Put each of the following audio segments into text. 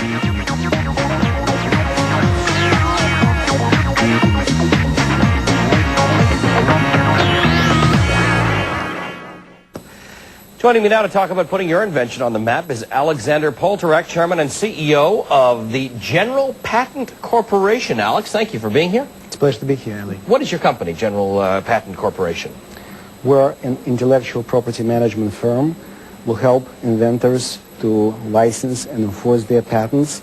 Joining me now to talk about putting your invention on the map is Alexander Poltorak, Chairman and CEO of the General Patent Corporation. Alex, thank you for being here. It's a pleasure to be here, Ali. What is your company, General Patent Corporation? We're an intellectual property management firm. We help inventors to license and enforce their patents.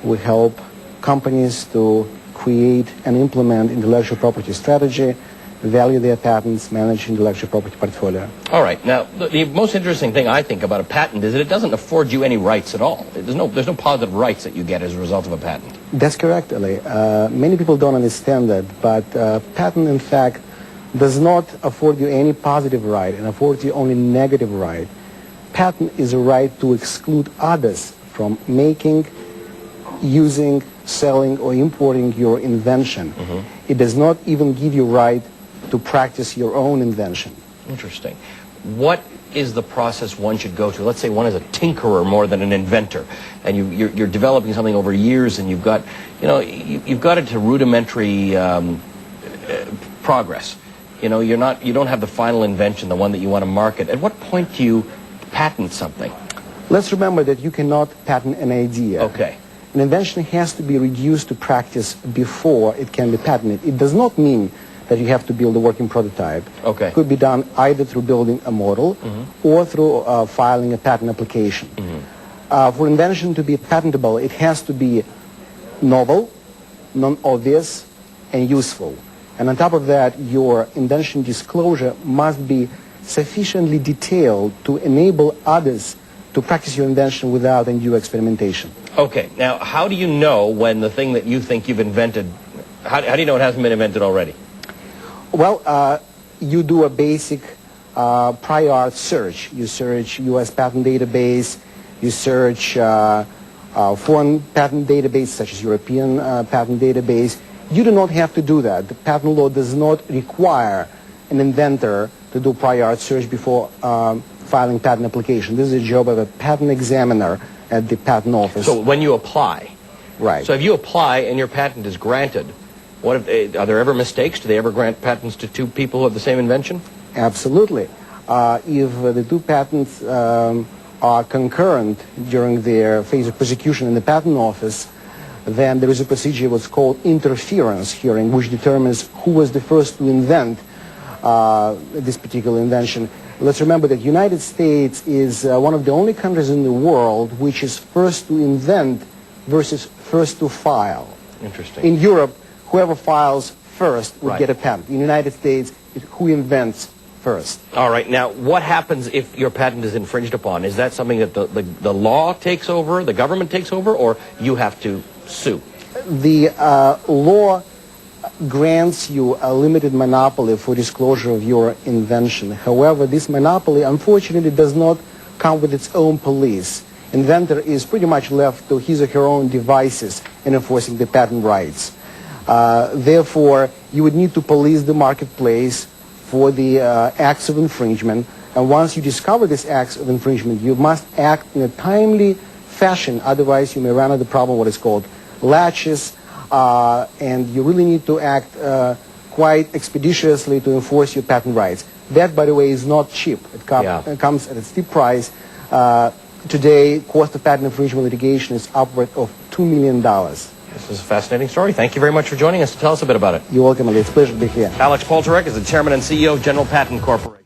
We help companies to create and implement intellectual property strategy, value their patents, manage intellectual property portfolio. All right. Now, the most interesting thing I think about a patent is that it doesn't afford you any rights at all. There's no positive rights that you get as a result of a patent. That's correct, Ali. Many people don't understand that, but patent, in fact, does not afford you any positive right and affords you only negative right. Patent is a right to exclude others from making, using, selling, or importing your invention. It does not even give you right to practice your own invention. Interesting. What is the process one should go to? Let's say one is a tinkerer more than an inventor, and you're developing something over years, and you've got it to rudimentary progress. You don't have the final invention, the one that you want to market. At what point do you patent something? Let's remember that you cannot patent an idea. Okay. An invention has to be reduced to practice before it can be patented. It does not mean that you have to build a working prototype. Okay. It could be done either through building a model or through filing a patent application. For invention to be patentable, it has to be novel, non-obvious, and useful. And on top of that, your invention disclosure must be sufficiently detailed to enable others to practice your invention without undue experimentation. Okay. Now, how do you know when the thing that you think you've invented, how do you know it hasn't been invented already? Well, you do a basic prior art search. You search U.S. patent database, you search foreign patent database, such as European patent database. You do not have to do that. The patent law does not require an inventor to do prior art search before filing patent application. This is a job of a patent examiner at the patent office. So when you apply. Right. So if you apply and your patent is granted, are there ever mistakes? Do they ever grant patents to two people who have the same invention? Absolutely. If the two patents are concurrent during their phase of prosecution in the patent office, then there is a procedure what's called interference hearing, which determines who was the first to invent this particular invention. Let's remember that the United States is one of the only countries in the world which is first to invent versus first to file. Interesting. In Europe, whoever files first would Right. get a patent. In the United States, it's who invents first. All right. Now, what happens if your patent is infringed upon? Is that something that the law takes over, the government takes over, or you have to sue? The law grants you a limited monopoly for disclosure of your invention. However, this monopoly, unfortunately, does not come with its own police. Inventor is pretty much left to his or her own devices in enforcing the patent rights. Therefore, you would need to police the marketplace for the acts of infringement. And once you discover these acts of infringement, you must act in a timely fashion. Otherwise, you may run into the problem what is called laches. And you really need to act quite expeditiously to enforce your patent rights. That, by the way, is not cheap. It comes at a steep price. Today, cost of patent infringement litigation is upward of $2 million. This is a fascinating story. Thank you very much for joining us to tell us a bit about it. You're welcome, Ali. It's a pleasure to be here. Alex Poltorak is the Chairman and CEO of General Patent Corporation.